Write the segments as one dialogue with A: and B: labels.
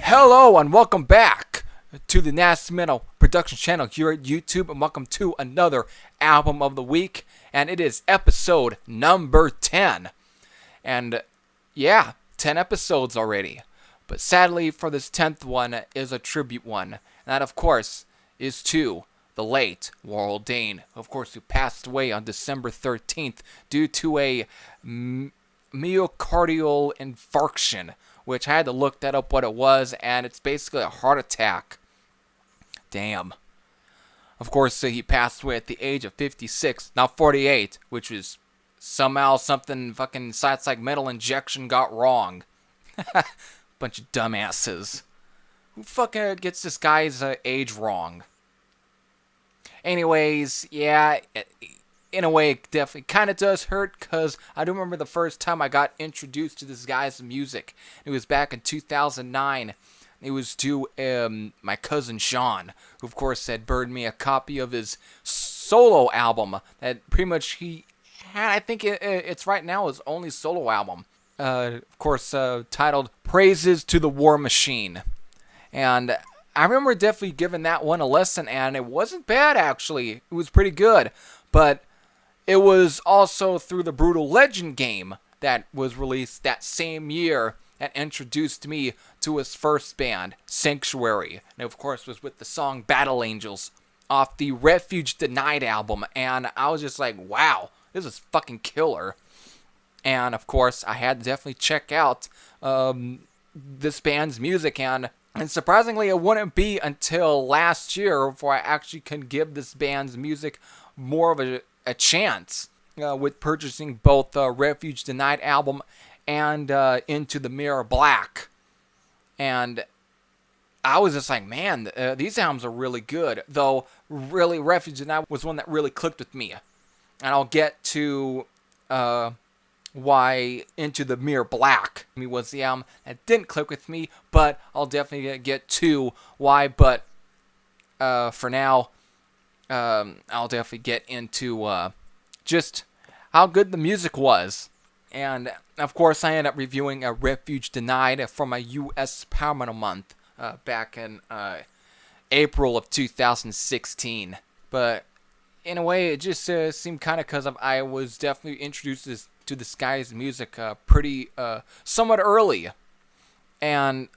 A: Hello and welcome back to the Nasty Metal Production channel here at YouTube, and welcome to another album of the week, and it is episode number 10. And yeah, 10 episodes already. But sadly for this 10th one is a tribute one. And that of course is to the late Warrel Dane, of course, who passed away on December 13th due to a myocardial infarction, which I had to look that up what it was, and it's basically a heart attack. Damn. Of course, he passed away at the age of 56, not 48, which was somehow something fucking sites like Metal Injection got wrong. Bunch of dumbasses. Who fucking gets this guy's age wrong? Anyways, yeah, in a way, it definitely kind of does hurt, because I do remember the first time I got introduced to this guy's music. It was back in 2009. It was to my cousin Sean, who of course had burned me a copy of his solo album that pretty much he had. I think it's right now his only solo album. Of course, titled Praises to the War Machine. And I remember definitely giving that one a listen, and it wasn't bad actually. It was pretty good. But it was also through the Brutal Legend game that was released that same year that introduced me to his first band, Sanctuary. And of course was with the song Battle Angels off the Refuge Denied album. And I was just like, wow, this is fucking killer. And of course I had to definitely check out this band's music. And surprisingly, it wouldn't be until last year before I actually can give this band's music more of a chance with purchasing both the Refuge Denied album and Into the Mirror Black. And I was just like, man, these albums are really good. Though, really, Refuge Denied was one that really clicked with me. And I'll get to why Into the Mirror Black was the album that didn't click with me. But I'll definitely get to why. But for now, I'll definitely get into just how good the music was. And of course I ended up reviewing a Refuge Denied for my US Power Metal Month back in April of 2016. But in a way it just seemed kind of because I was definitely introduced to this guy's music pretty somewhat early. And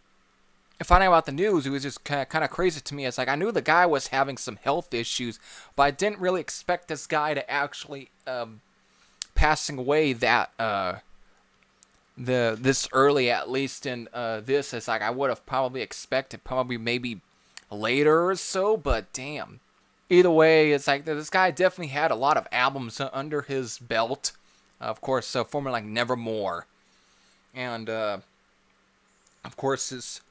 A: finding out about the news, it was just kind of crazy to me. It's like I knew the guy was having some health issues, but I didn't really expect this guy to actually passing away that this early, at least in this. It's like I would have probably expected maybe later or so, but damn. Either way, it's like this guy definitely had a lot of albums under his belt. Of course, formerly like Nevermore, and of course his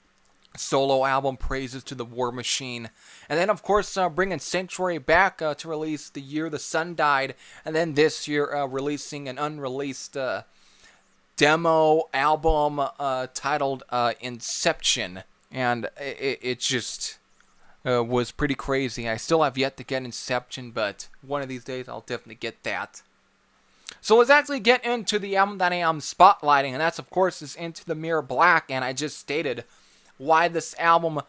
A: solo album Praises to the War Machine, and then of course bringing Sanctuary back to release The Year the Sun Died, and then this year releasing an unreleased demo album titled Inception. And it just was pretty crazy. I still have yet to get Inception, but one of these days I'll definitely get that. So let's actually get into the album that I am spotlighting, and that's of course is Into the Mirror Black. And I just stated why this album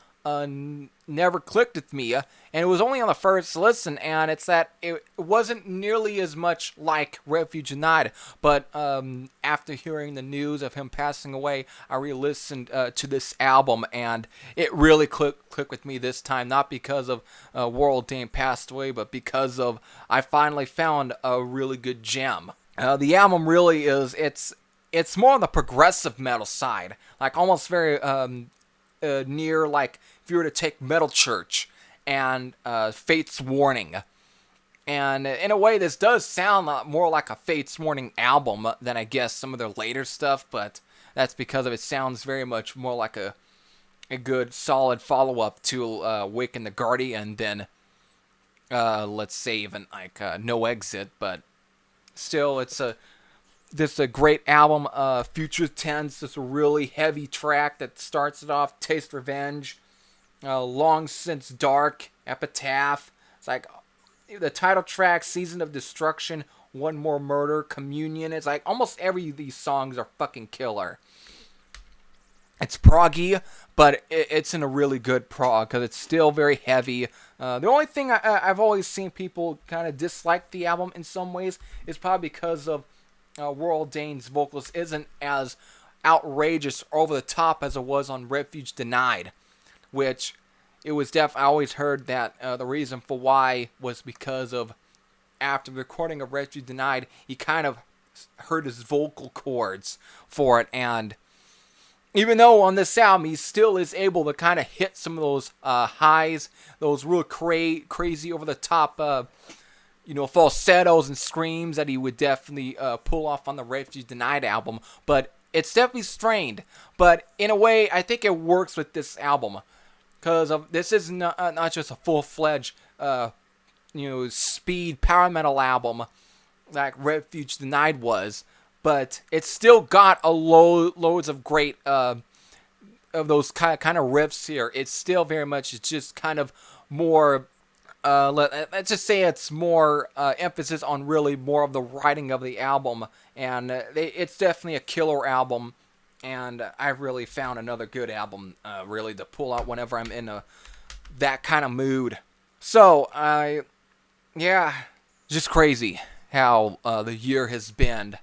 A: never clicked with me, and it was only on the first listen, and it's that it wasn't nearly as much like Refuge Denied. But after hearing the news of him passing away, I re-listened to this album, and it really clicked with me this time, not because of Warrel Dane passed away, but because of I finally found a really good gem. The album really is, it's more on the progressive metal side, like almost very near, like if you were to take Metal Church and Fate's Warning And in a way, this does sound more like a Fates Warning album than I guess some of their later stuff, but that's because of it sounds very much more like a good solid follow-up to Awaken the Guardian than let's say even like No Exit. But still, it's a great album. Future Tense is a really heavy track that starts it off. Taste Revenge, Long Since Dark, Epitaph. It's like the title track, Season of Destruction, One More Murder, Communion. It's like almost every of these songs are fucking killer. It's proggy, but it's in a really good prog because it's still very heavy. The only thing I've always seen people kind of dislike the album in some ways is probably because of Warrel Dane's vocals isn't as outrageous or over the top as it was on Refuge Denied, which it was I always heard that the reason for why was because of after the recording of Refuge Denied, he kind of hurt his vocal cords for it, and even though on this album he still is able to kind of hit some of those highs, those real crazy over the top falsettos and screams that he would definitely pull off on the Refuge Denied album, but it's definitely strained. But in a way, I think it works with this album because this is not just a full-fledged speed power metal album like Refuge Denied was, but it's still got loads of great of those kind of riffs here. It's still very much, it's just kind of more, let's just say it's more emphasis on really more of the writing of the album, and it's definitely a killer album, and I've really found another good album really to pull out whenever I'm in that kind of mood. So, yeah, just crazy how the year has been.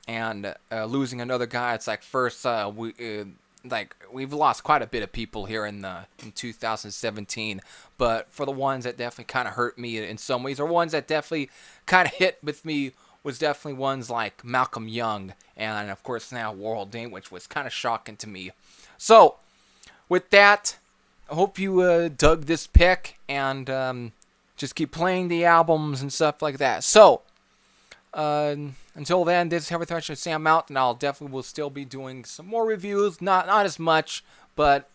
A: And losing another guy, it's like first we've lost quite a bit of people here in 2017, but for the ones that definitely kind of hurt me in some ways, or ones that definitely kind of hit with me, was definitely ones like Malcolm Young, and of course now Warrel Dane, which was kind of shocking to me. So with that, I hope you dug this pick, and just keep playing the albums and stuff like that. So until then, this is Heavy Thrasher Sam out, and I'll definitely will still be doing some more reviews. Not as much, but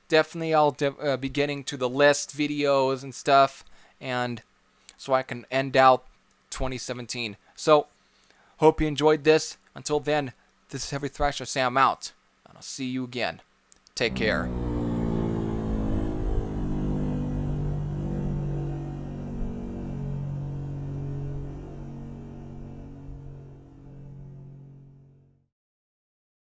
A: definitely I'll be getting to the list videos and stuff, and so I can end out 2017. So, hope you enjoyed this. Until then, this is Heavy Thrasher Sam out, and I'll see you again. Take care.